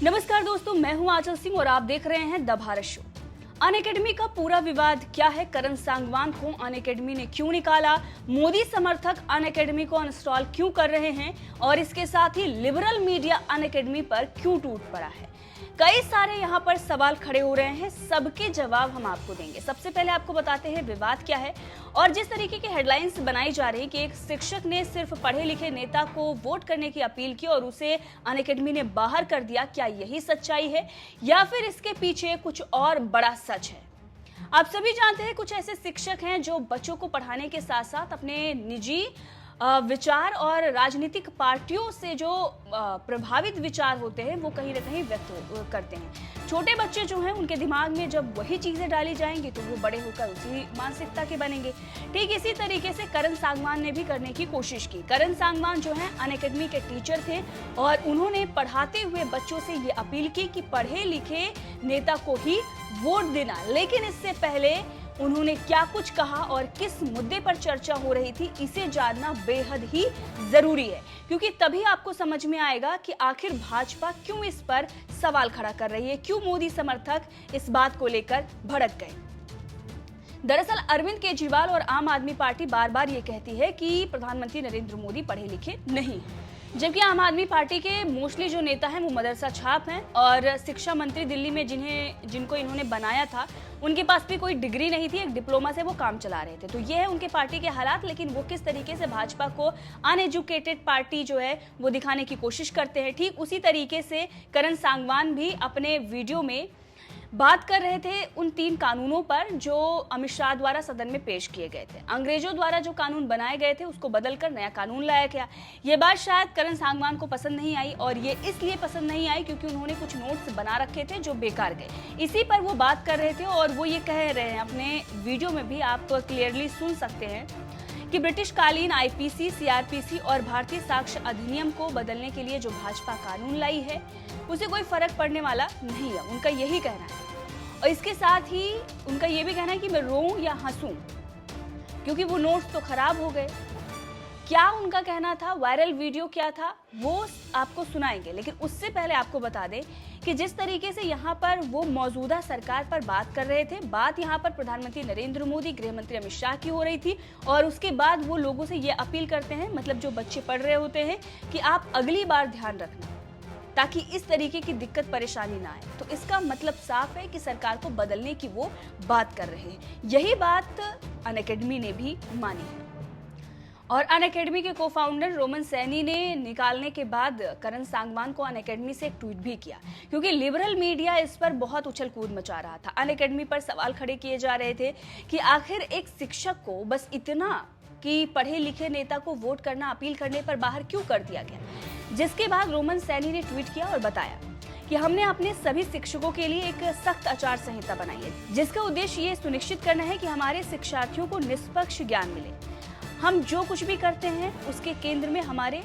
नमस्कार दोस्तों, मैं हूं आंचल सिंह और आप देख रहे हैं द भारत शो। अनअकैडमी का पूरा विवाद क्या है, करण सांगवान को अनअकैडमी ने क्यों निकाला, मोदी समर्थक अनअकैडमी को अनइंस्टॉल क्यों कर रहे हैं और इसके साथ ही लिबरल मीडिया अनअकैडमी पर क्यों टूट पड़ा है। कई सारे यहाँ पर सवाल खड़े हो रहे हैं, सबके जवाब हम आपको देंगे। सबसे पहले आपको बताते हैं विवाद क्या है और जिस तरीके की हेडलाइंस बनाई जा रही कि एक शिक्षक ने सिर्फ पढ़े लिखे नेता को वोट करने की अपील की और उसे अनअकैडमी ने बाहर कर दिया, क्या यही सच्चाई है या फिर इसके पीछे कुछ और बड़ा सच है। आप सभी जानते हैं कुछ ऐसे शिक्षक हैं जो बच्चों को पढ़ाने के साथ साथ अपने निजी विचार और राजनीतिक पार्टियों से जो प्रभावित विचार होते हैं वो कहीं ना कहीं व्यक्त करते हैं। छोटे बच्चे जो हैं उनके दिमाग में जब वही चीजें डाली जाएंगी तो वो बड़े होकर उसी मानसिकता के बनेंगे। ठीक इसी तरीके से करण सांगवान ने भी करने की कोशिश की। करण सांगवान जो है अनअकैडमी के टीचर थे और उन्होंने पढ़ाते हुए बच्चों से ये अपील की कि पढ़े लिखे नेता को ही वोट देना। लेकिन इससे पहले उन्होंने क्या कुछ कहा और किस मुद्दे पर चर्चा हो रही थी, इसे जानना बेहद ही जरूरी है, क्योंकि तभी आपको समझ में आएगा कि आखिर भाजपा क्यों इस पर सवाल खड़ा कर रही है, क्यों मोदी समर्थक इस बात को लेकर भड़क गए। दरअसल अरविंद केजरीवाल और आम आदमी पार्टी बार बार ये कहती है कि प्रधानमंत्री नरेंद्र मोदी पढ़े लिखे नहीं, जबकि आम आदमी पार्टी के मोस्टली जो नेता हैं वो मदरसा छाप हैं और शिक्षा मंत्री दिल्ली में जिनको इन्होंने बनाया था उनके पास भी कोई डिग्री नहीं थी, एक डिप्लोमा से वो काम चला रहे थे। तो ये है उनके पार्टी के हालात, लेकिन वो किस तरीके से भाजपा को अनएजुकेटेड पार्टी जो है वो दिखाने की कोशिश करते हैं। ठीक उसी तरीके से करण सांगवान भी अपने वीडियो में बात कर रहे थे उन 3 कानूनों पर जो अमित शाह द्वारा सदन में पेश किए गए थे। अंग्रेजों द्वारा जो कानून बनाए गए थे उसको बदलकर नया कानून लाया गया। ये बात शायद करण सांगवान को पसंद नहीं आई और ये इसलिए पसंद नहीं आई क्योंकि उन्होंने कुछ नोट्स बना रखे थे जो बेकार गए। इसी पर वो बात कर रहे थे और वो ये कह रहे हैं अपने वीडियो में भी, आप क्लियरली सुन सकते हैं कि ब्रिटिश कालीन आईपीसी, सीआरपीसी और भारतीय साक्ष्य अधिनियम को बदलने के लिए जो भाजपा कानून लाई है उसे कोई फर्क पड़ने वाला नहीं है, उनका यही कहना है। और इसके साथ ही उनका यह भी कहना है कि मैं रोऊं या हंसूं क्योंकि वो नोट्स तो खराब हो गए। क्या उनका कहना था, वायरल वीडियो क्या था, वो आपको सुनाएंगे, लेकिन उससे पहले आपको बता दें कि जिस तरीके से यहाँ पर वो मौजूदा सरकार पर बात कर रहे थे, बात यहाँ पर प्रधानमंत्री नरेंद्र मोदी, गृह मंत्री अमित शाह की हो रही थी और उसके बाद वो लोगों से ये अपील करते हैं, मतलब जो बच्चे पढ़ रहे होते हैं, कि आप अगली बार ध्यान रखना ताकि इस तरीके की दिक्कत परेशानी ना आए। तो इसका मतलब साफ है कि सरकार को बदलने की वो बात कर रहे हैं। यही बात अनअकैडमी ने भी मानी है और अनअकैडमी के को-फाउंडर रोमन सैनी ने निकालने के बाद करण सांगवान को अनअकैडमी से एक ट्वीट भी किया, क्योंकि लिबरल मीडिया इस पर बहुत उछल कूद मचा रहा था। अनअकैडमी पर सवाल खड़े किए जा रहे थे कि आखिर एक शिक्षक को बस इतना कि पढ़े लिखे नेता को वोट करना अपील करने पर बाहर क्यों कर दिया गया। जिसके बाद रोमन सैनी ने ट्वीट किया और बताया कि हमने अपने सभी शिक्षकों के लिए एक सख्त आचार संहिता बनाई है, जिसका उद्देश्य ये सुनिश्चित करना है कि हमारे शिक्षार्थियों को निष्पक्ष ज्ञान मिले। हम जो कुछ भी करते हैं उसके केंद्र में हमारे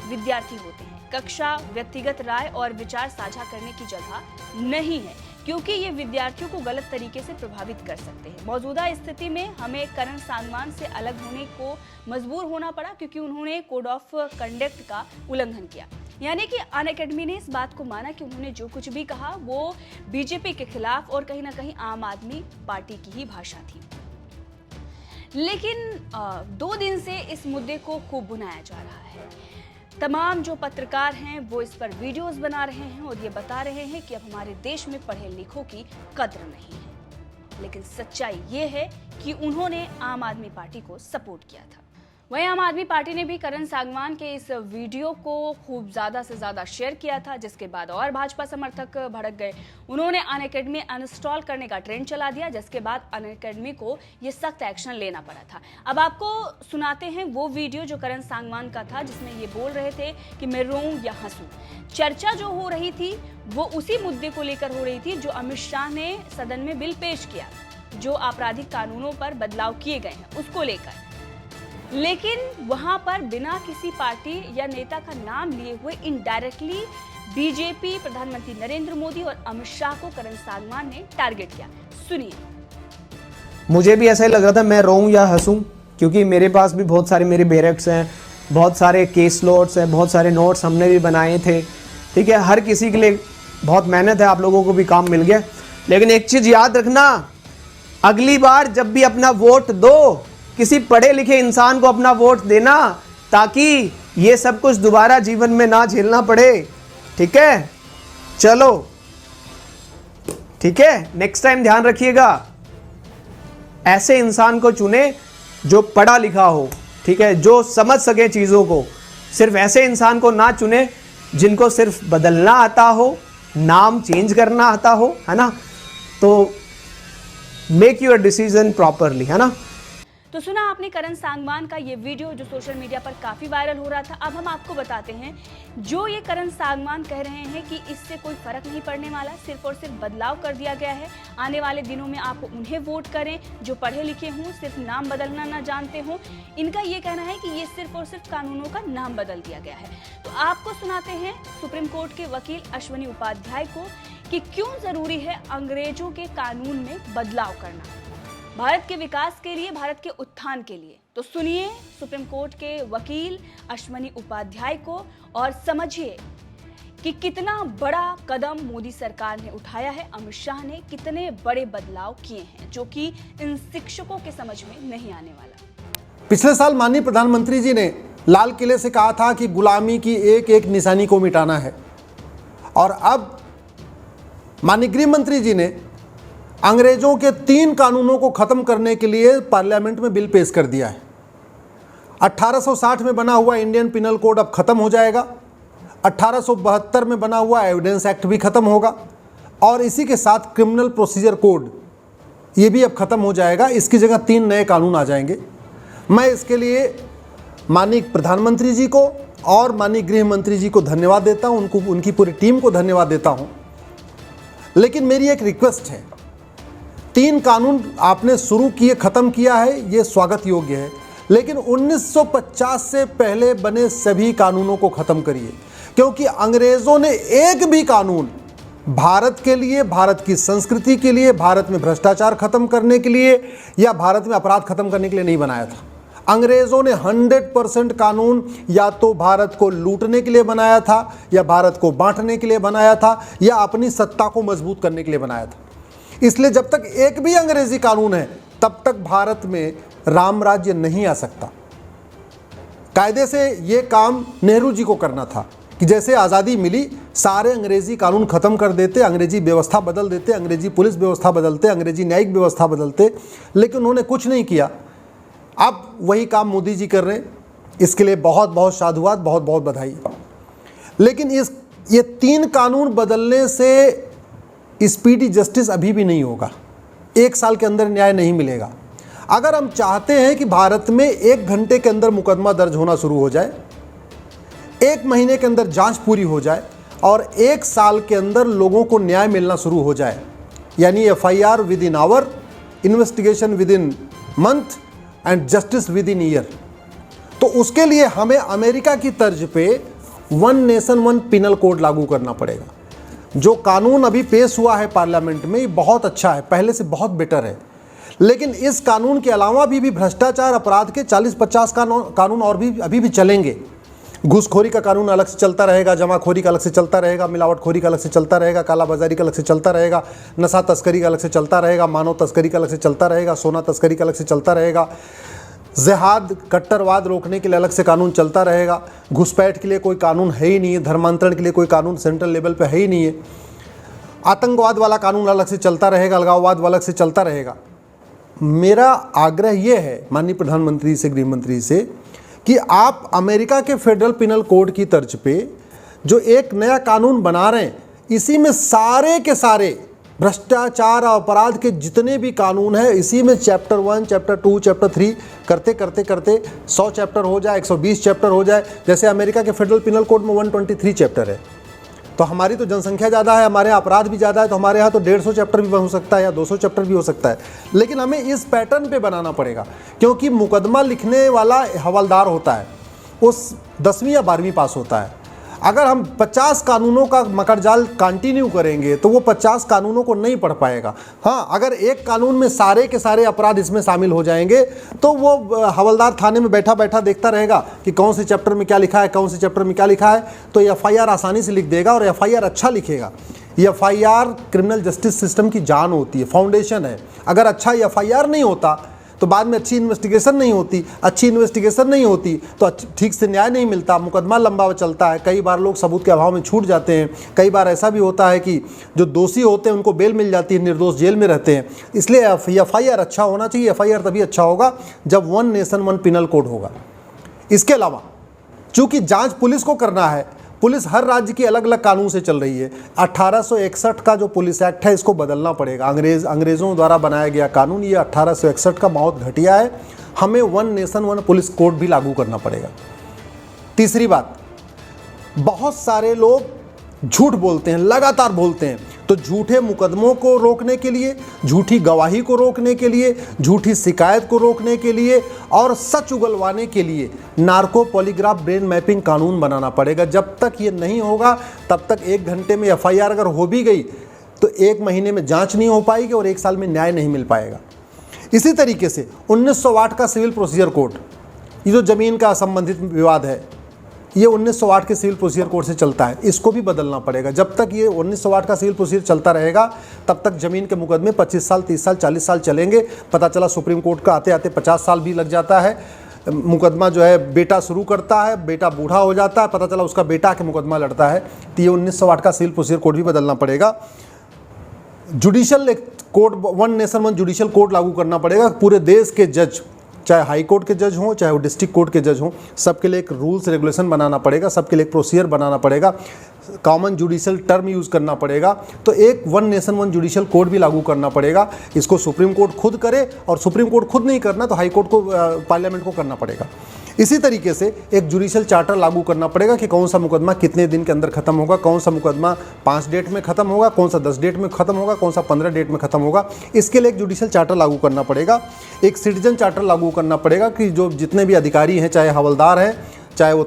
विद्यार्थी होते हैं। कक्षा व्यक्तिगत राय और विचार साझा करने की जगह नहीं है, क्योंकि ये विद्यार्थियों को गलत तरीके से प्रभावित कर सकते हैं। मौजूदा स्थिति में हमें करण सांगवान से अलग होने को मजबूर होना पड़ा क्योंकि उन्होंने कोड ऑफ कंडक्ट का उल्लंघन किया। यानी कि अनअकैडमी ने इस बात को माना कि उन्होंने जो कुछ भी कहा वो बीजेपी के खिलाफ और कहीं ना कहीं आम आदमी पार्टी की ही भाषा थी। लेकिन 2 दिन से इस मुद्दे को खूब भुनाया जा रहा है। तमाम जो पत्रकार हैं वो इस पर वीडियोस बना रहे हैं और ये बता रहे हैं कि अब हमारे देश में पढ़े लिखों की कद्र नहीं है। लेकिन सच्चाई ये है कि उन्होंने आम आदमी पार्टी को सपोर्ट किया था। वहीं आम आदमी पार्टी ने भी करण सांगवान के इस वीडियो को खूब ज्यादा से ज्यादा शेयर किया था, जिसके बाद और भाजपा समर्थक भड़क गए। उन्होंने अनअकैडमी अनइंस्टॉल करने का ट्रेंड चला दिया, जिसके बाद अनअकैडमी को ये सख्त एक्शन लेना पड़ा था। अब आपको सुनाते हैं वो वीडियो जो करण सांगवान का था, जिसमें ये बोल रहे थे कि मैं रोऊं या हंसूं। चर्चा जो हो रही थी वो उसी मुद्दे को लेकर हो रही थी जो अमित शाह ने सदन में बिल पेश किया, जो आपराधिक कानूनों पर बदलाव किए गए हैं उसको लेकर। लेकिन वहां पर बिना किसी पार्टी या नेता का नाम लिए हुए इनडायरेक्टली बीजेपी, प्रधानमंत्री नरेंद्र मोदी और अमित शाह को करण सांगवान ने टारगेट किया। सुनिए। मुझे भी ऐसा ही लग रहा था मैं रोऊं या हंसूं, क्योंकि मेरे पास भी बहुत सारे मेरे बैरक्स हैं, बहुत सारे केस नोट्स हैं, बहुत सारे नोट्स हमने भी बनाए थे। ठीक है, हर किसी के लिए बहुत मेहनत है, आप लोगों को भी काम मिल गया। लेकिन एक चीज़ याद रखना, अगली बार जब भी अपना वोट दो, किसी पढ़े लिखे इंसान को अपना वोट देना, ताकि ये सब कुछ दोबारा जीवन में ना झेलना पड़े। ठीक है, चलो ठीक है, नेक्स्ट टाइम ध्यान रखिएगा, ऐसे इंसान को चुने जो पढ़ा लिखा हो, ठीक है, जो समझ सके चीज़ों को। सिर्फ ऐसे इंसान को ना चुने जिनको सिर्फ बदलना आता हो, नाम चेंज करना आता हो, है ना। तो मेक योर डिसीजन प्रॉपरली, है ना। तो सुना आपने करण सांगवान का ये वीडियो जो सोशल मीडिया पर काफी वायरल हो रहा था। अब हम आपको बताते हैं, जो ये करण सांगवान कह रहे हैं कि इससे कोई फर्क नहीं पड़ने वाला, सिर्फ और सिर्फ बदलाव कर दिया गया है। आने वाले दिनों में आप उन्हें वोट करें जो पढ़े लिखे हों, सिर्फ नाम बदलना ना जानते हों। इनका ये कहना है कि ये सिर्फ और सिर्फ कानूनों का नाम बदल दिया गया है। तो आपको सुनाते हैं सुप्रीम कोर्ट के वकील अश्वनी उपाध्याय को कि क्यों जरूरी है अंग्रेजों के कानून में बदलाव करना भारत के विकास के लिए, भारत के उत्थान के लिए। तो सुनिए सुप्रीम कोर्ट के वकील अश्वनी उपाध्याय को और समझिए कि कितना बड़ा कदम मोदी सरकार ने उठाया है। अमित शाह ने कितने बड़े बदलाव किए हैं जो कि इन शिक्षकों के समझ में नहीं आने वाला। पिछले साल माननीय प्रधानमंत्री जी ने लाल किले से कहा था कि गुलामी की एक एक निशानी को मिटाना है, और अब माननीय गृह मंत्री जी ने अंग्रेजों के 3 कानूनों को खत्म करने के लिए पार्लियामेंट में बिल पेश कर दिया है। 1860 में बना हुआ इंडियन पिनल कोड अब खत्म हो जाएगा, 1872 में बना हुआ एविडेंस एक्ट भी खत्म होगा, और इसी के साथ क्रिमिनल प्रोसीजर कोड ये भी अब खत्म हो जाएगा। इसकी जगह 3 नए कानून आ जाएंगे। मैं इसके लिए माननीय प्रधानमंत्री जी को और माननीय गृह मंत्री जी को धन्यवाद देता हूँ, उनकी पूरी टीम को धन्यवाद देता हूँ। लेकिन मेरी एक रिक्वेस्ट है, 3 कानून आपने शुरू किए, ख़त्म किया है, ये स्वागत योग्य है, लेकिन 1950 से पहले बने सभी कानूनों को ख़त्म करिए, क्योंकि अंग्रेज़ों ने एक भी कानून भारत के लिए, भारत की संस्कृति के लिए, भारत में भ्रष्टाचार ख़त्म करने के लिए या भारत में अपराध ख़त्म करने के लिए नहीं बनाया था। अंग्रेज़ों ने 100% कानून या तो भारत को लूटने के लिए बनाया था, या भारत को बांटने के लिए बनाया था, या अपनी सत्ता को मजबूत करने के लिए बनाया था। इसलिए जब तक एक भी अंग्रेजी कानून है, तब तक भारत में राम राज्य नहीं आ सकता। कायदे से ये काम नेहरू जी को करना था कि जैसे आज़ादी मिली, सारे अंग्रेजी कानून ख़त्म कर देते, अंग्रेजी व्यवस्था बदल देते, अंग्रेजी पुलिस व्यवस्था बदलते, अंग्रेजी न्यायिक व्यवस्था बदलते, लेकिन उन्होंने कुछ नहीं किया। अब वही काम मोदी जी कर रहे हैं, इसके लिए बहुत बहुत साधुवाद, बहुत बहुत बधाई। लेकिन ये 3 कानून बदलने से स्पीडी जस्टिस अभी भी नहीं होगा, 1 साल के अंदर न्याय नहीं मिलेगा। अगर हम चाहते हैं कि भारत में 1 घंटे के अंदर मुकदमा दर्ज होना शुरू हो जाए, 1 महीने के अंदर जांच पूरी हो जाए, और 1 साल के अंदर लोगों को न्याय मिलना शुरू हो जाए, यानी FIR within hour, investigation within month and justice within year, तो उसके लिए हमें अमेरिका की तर्ज पे 1 नेशन 1 पिनल कोड लागू करना पड़ेगा। जो कानून अभी पेश हुआ है पार्लियामेंट में, ये बहुत अच्छा है, पहले से बहुत बेटर है। लेकिन इस कानून के अलावा भी भ्रष्टाचार अपराध के 40-50 कानून और भी अभी भी चलेंगे। घूसखोरी का कानून अलग से चलता रहेगा, जमाखोरी का अलग से चलता रहेगा, मिलावटखोरी का अलग से चलता रहेगा, कालाबाजारी का अलग से चलता रहेगा, नशा तस्करी का अलग से चलता रहेगा, मानव तस्करी का अलग से चलता रहेगा, सोना तस्करी का अलग से चलता रहेगा, जिहाद कट्टरवाद रोकने के लिए अलग से कानून चलता रहेगा, घुसपैठ के लिए कोई कानून है ही नहीं है, धर्मांतरण के लिए कोई कानून सेंट्रल लेवल पे है ही नहीं है, आतंकवाद वाला कानून अलग से चलता रहेगा, अलगाववाद वाला अलग से चलता रहेगा। मेरा आग्रह ये है माननीय प्रधानमंत्री से, गृह मंत्री से, कि आप अमेरिका के फेडरल पिनल कोड की तर्ज पे जो एक नया कानून बना रहे हैं, इसी में सारे के सारे भ्रष्टाचार और अपराध के जितने भी कानून हैं, इसी में चैप्टर 1, चैप्टर 2, चैप्टर 3 करते करते करते 100 चैप्टर हो जाए, 120 चैप्टर हो जाए। जैसे अमेरिका के फेडरल पिनल कोड में 123 चैप्टर है, तो हमारी तो जनसंख्या ज़्यादा है, हमारे यहाँ अपराध भी ज़्यादा है, तो हमारे यहाँ तो 150 चैप्टर भी हो सकता है या 200 चैप्टर भी हो सकता है। लेकिन हमें इस पैटर्न पे बनाना पड़ेगा, क्योंकि मुकदमा लिखने वाला हवलदार होता है, उस 10वीं या 12वीं पास होता है। अगर हम 50 कानूनों का मकड़जाल कंटिन्यू करेंगे तो वो 50 कानूनों को नहीं पढ़ पाएगा। हाँ, अगर एक कानून में सारे के सारे अपराध इसमें शामिल हो जाएंगे तो वो हवलदार थाने में बैठा बैठा देखता रहेगा कि कौन से चैप्टर में क्या लिखा है, कौन से चैप्टर में क्या लिखा है, तो FIR आसानी से लिख देगा और FIR अच्छा लिखेगा। एफआईआर क्रिमिनल जस्टिस सिस्टम की जान होती है, फाउंडेशन है। अगर अच्छा एफआईआर नहीं होता तो बाद में अच्छी इन्वेस्टिगेशन नहीं होती, अच्छी इन्वेस्टिगेशन नहीं होती तो ठीक से न्याय नहीं मिलता, मुकदमा लंबा चलता है, कई बार लोग सबूत के अभाव में छूट जाते हैं, कई बार ऐसा भी होता है कि जो दोषी होते हैं उनको बेल मिल जाती है, निर्दोष जेल में रहते हैं। इसलिए एफआईआर अच्छा होना चाहिए। एफआईआर तभी अच्छा होगा जब one nation one penal code होगा। इसके अलावा चूंकि जांच पुलिस को करना है, पुलिस हर राज्य की अलग अलग कानून से चल रही है। 1861 का जो पुलिस एक्ट है इसको बदलना पड़ेगा। अंग्रेज़ों द्वारा बनाया गया कानून ये 1861 का बहुत घटिया है। हमें one nation one police code भी लागू करना पड़ेगा। तीसरी बात, बहुत सारे लोग झूठ बोलते हैं, लगातार बोलते हैं, तो झूठे मुकदमों को रोकने के लिए, झूठी गवाही को रोकने के लिए, झूठी शिकायत को रोकने के लिए और सच उगलवाने के लिए नार्को पॉलीग्राफ ब्रेन मैपिंग कानून बनाना पड़ेगा। जब तक ये नहीं होगा तब तक 1 घंटे में एफआईआर अगर हो भी गई तो 1 महीने में जांच नहीं हो पाएगी और 1 साल में न्याय नहीं मिल पाएगा। इसी तरीके से 1908 का सिविल प्रोसीजर कोड, ये जो जमीन का संबंधित विवाद है, ये 1908 के सिविल प्रोसीजर कोड से चलता है, इसको भी बदलना पड़ेगा। जब तक ये 1908 का सिविल प्रोसीजर चलता रहेगा तब तक ज़मीन के मुकदमे 25 साल, 30 साल, 40 साल चलेंगे। पता चला सुप्रीम कोर्ट का आते आते 50 साल भी लग जाता है। मुकदमा जो है बेटा शुरू करता है, बेटा बूढ़ा हो जाता है, पता चला उसका बेटा के मुकदमा लड़ता है। तो ये 1908 का सिविल प्रोसीजर कोड भी बदलना पड़ेगा। Judicial code, one nation one judicial code लागू करना पड़ेगा। पूरे देश के जज, चाहे हाई कोर्ट के जज हों चाहे वो डिस्ट्रिक्ट कोर्ट के जज हों, सबके लिए एक रूल्स रेगुलेशन बनाना पड़ेगा, सबके लिए एक प्रोसीजर बनाना पड़ेगा, कॉमन जुडिशल टर्म यूज़ करना पड़ेगा। तो एक one nation one judicial code भी लागू करना पड़ेगा। इसको सुप्रीम कोर्ट खुद करे और सुप्रीम कोर्ट खुद नहीं करना तो हाई कोर्ट को, पार्लियामेंट को करना पड़ेगा। इसी तरीके से एक जुडिशल चार्टर लागू करना पड़ेगा कि कौन सा मुकदमा कितने दिन के अंदर खत्म होगा, कौन सा मुकदमा 5 डेट में खत्म होगा, कौन सा 10 डेट में खत्म होगा, कौन सा 15 डेट में खत्म होगा। इसके लिए एक जुडिशल चार्टर लागू करना पड़ेगा। एक सिटीजन चार्टर लागू करना पड़ेगा कि जो जितने भी अधिकारी हैं, चाहे हवलदार हैं, चाहे वो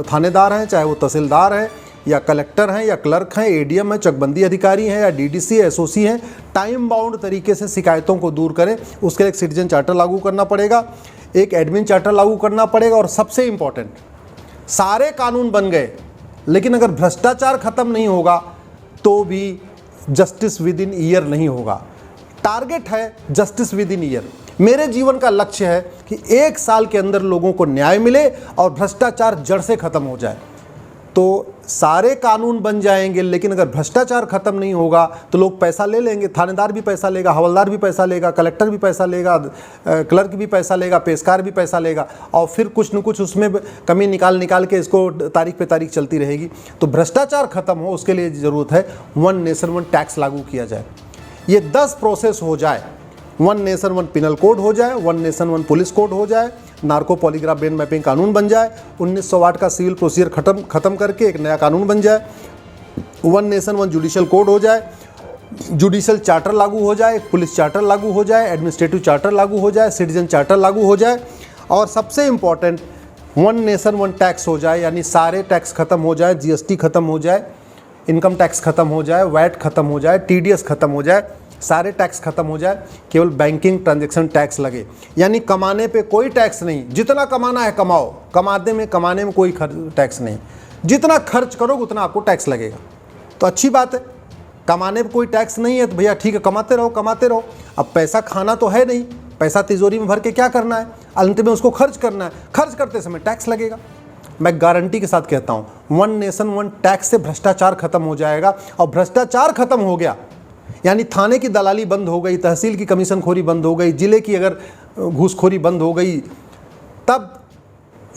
थानेदार हैं, चाहे वो तहसीलदार हैं या कलेक्टर हैं या क्लर्क हैं, एडीएम है, चकबंदी अधिकारी हैं या डीडीसी एसओसी हैं, टाइम बाउंड तरीके से शिकायतों को दूर करें, उसके लिए एक सिटीजन चार्टर लागू करना पड़ेगा। एक एडमिन चार्टर लागू करना पड़ेगा। और सबसे इंपॉर्टेंट, सारे कानून बन गए लेकिन अगर भ्रष्टाचार खत्म नहीं होगा तो भी जस्टिस विद इन ईयर नहीं होगा। टारगेट है जस्टिस विद इन ईयर। मेरे जीवन का लक्ष्य है कि 1 साल के अंदर लोगों को न्याय मिले और भ्रष्टाचार जड़ से खत्म हो जाए। तो सारे कानून बन जाएंगे लेकिन अगर भ्रष्टाचार खत्म नहीं होगा तो लोग पैसा ले लेंगे। थानेदार भी पैसा लेगा, हवलदार भी पैसा लेगा, कलेक्टर भी पैसा लेगा, क्लर्क भी पैसा लेगा, पेशकार भी पैसा लेगा और फिर कुछ न कुछ उसमें कमी निकाल के इसको तारीख पे तारीख चलती रहेगी। तो भ्रष्टाचार खत्म हो उसके लिए ज़रूरत है वन नेशन वन टैक्स लागू किया जाए। ये 10 प्रोसेस हो जाए, one nation one penal code हो जाए, one nation one police code हो जाए, नार्को पॉलीग्राफ ब्रेन मैपिंग कानून बन जाए, 1908 का सिविल प्रोसीजर खत्म करके एक नया कानून बन जाए, one nation one judicial code हो जाए, जुडिशल चार्टर लागू हो जाए, पुलिस चार्टर लागू हो जाए, एडमिनिस्ट्रेटिव चार्टर लागू हो जाए, सिटीजन चार्टर लागू हो जाए और सबसे important one nation one tax हो जाए। यानी सारे टैक्स खत्म हो जाए, जीएसटी खत्म हो जाए, इनकम टैक्स खत्म हो जाए, वैट खत्म हो जाए, टीडीएस खत्म हो जाए, सारे टैक्स खत्म हो जाए, केवल बैंकिंग ट्रांजैक्शन टैक्स लगे। यानी कमाने पे कोई टैक्स नहीं, जितना कमाना है कमाओ, कमाने में कोई टैक्स नहीं, जितना खर्च करोगे उतना आपको टैक्स लगेगा। तो अच्छी बात है, कमाने पे कोई टैक्स नहीं है तो भैया ठीक है, कमाते रहो। अब पैसा खाना तो है नहीं, पैसा तिजोरी में भर के क्या करना है, अंत में उसको खर्च करना है, खर्च करते समय टैक्स लगेगा। मैं गारंटी के साथ कहता हूँ वन नेशन वन टैक्स से भ्रष्टाचार खत्म हो जाएगा और भ्रष्टाचार खत्म हो गया यानी थाने की दलाली बंद हो गई, तहसील की कमीशनखोरी बंद हो गई, जिले की अगर घूसखोरी बंद हो गई, तब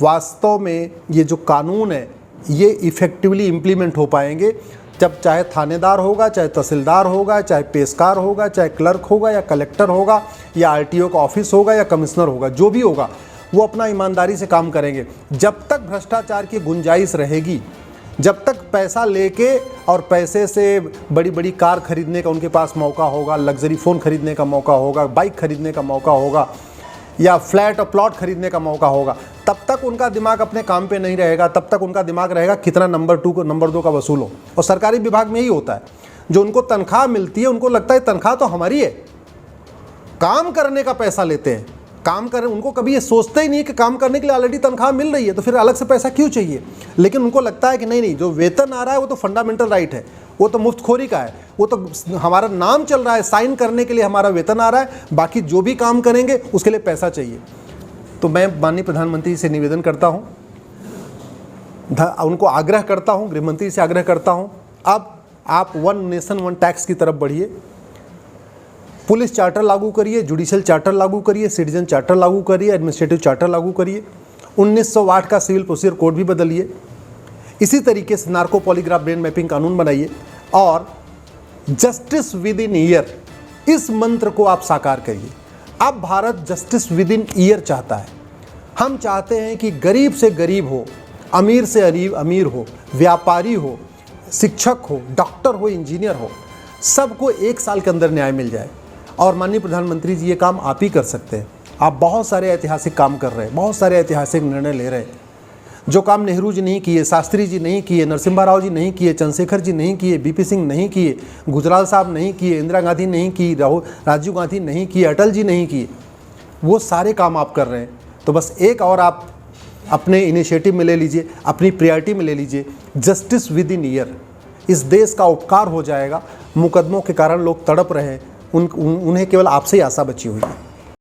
वास्तव में ये जो कानून है ये इफ़ेक्टिवली इम्प्लीमेंट हो पाएंगे। जब चाहे थानेदार होगा, चाहे तहसीलदार होगा, चाहे पेशकार होगा, चाहे क्लर्क होगा या कलेक्टर होगा या आरटीओ का ऑफिस होगा या कमिश्नर होगा, जो भी होगा वो अपना ईमानदारी से काम करेंगे। जब तक भ्रष्टाचार की गुंजाइश रहेगी, जब तक पैसा लेके और पैसे से बड़ी बड़ी कार खरीदने का उनके पास मौका होगा, लग्जरी फ़ोन खरीदने का मौका होगा, बाइक खरीदने का मौका होगा या फ्लैट और प्लॉट खरीदने का मौका होगा, तब तक उनका दिमाग अपने काम पे नहीं रहेगा। तब तक उनका दिमाग रहेगा कितना नंबर 2 को नंबर 2 का वसूल हो। और सरकारी विभाग में यही होता है, जो उनको तनख्वाह मिलती है उनको लगता है तनख्वाह तो हमारी है, काम करने का पैसा लेते हैं काम कर रहे, उनको कभी ये सोचते ही नहीं कि काम करने के लिए ऑलरेडी तनख्वाह मिल रही है, तो फिर अलग से पैसा क्यों चाहिए। लेकिन उनको लगता है कि नहीं, जो वेतन आ रहा है वो तो फंडामेंटल राइट है, वो तो मुफ्तखोरी का है, वो तो हमारा नाम चल रहा है, साइन करने के लिए हमारा वेतन आ रहा है, बाकी जो भी काम करेंगे उसके लिए पैसा चाहिए। तो मैं माननीय प्रधानमंत्री से निवेदन करता हूँ, उनको आग्रह करता हूँ, गृह मंत्री से आग्रह करता हूँ, अब आप वन नेशन वन टैक्स की तरफ बढ़िए, पुलिस चार्टर लागू करिए, जुडिशियल चार्टर लागू करिए, सिटीजन चार्टर लागू करिए, एडमिनिस्ट्रेटिव चार्टर लागू करिए, 1908 का सिविल प्रोसीजर कोड भी बदलिए, इसी तरीके से नार्को पॉलीग्राफ ब्रेन मैपिंग कानून बनाइए और जस्टिस विद इन ईयर, इस मंत्र को आप साकार करिए। अब Bharat justice within year चाहता है। हम चाहते हैं कि गरीब से गरीब हो, अमीर से अमीर हो, व्यापारी हो, शिक्षक हो, डॉक्टर हो, इंजीनियर हो, सबको 1 साल के अंदर न्याय मिल जाए। और माननीय प्रधानमंत्री जी, ये काम आप ही कर सकते हैं। आप बहुत सारे ऐतिहासिक काम कर रहे हैं, बहुत सारे ऐतिहासिक निर्णय ले रहे हैं। जो काम नेहरू जी नहीं किए, शास्त्री जी नहीं किए, नरसिम्हा राव जी नहीं किए, चंद्रशेखर जी नहीं किए, बीपी सिंह नहीं किए, गुजराल साहब नहीं किए, इंदिरा गांधी नहीं की, राजीव गांधी नहीं किए, अटल जी नहीं किए, वो सारे काम आप कर रहे हैं। तो बस एक और आप अपने इनिशिएटिव में ले लीजिए, अपनी प्रायोरिटी में ले लीजिए, जस्टिस विद इन ईयर। इस देश का उपकार हो जाएगा। मुकदमों के कारण लोग तड़प रहे हैं, उन्हें केवल आपसे ही आशा बची हुई है।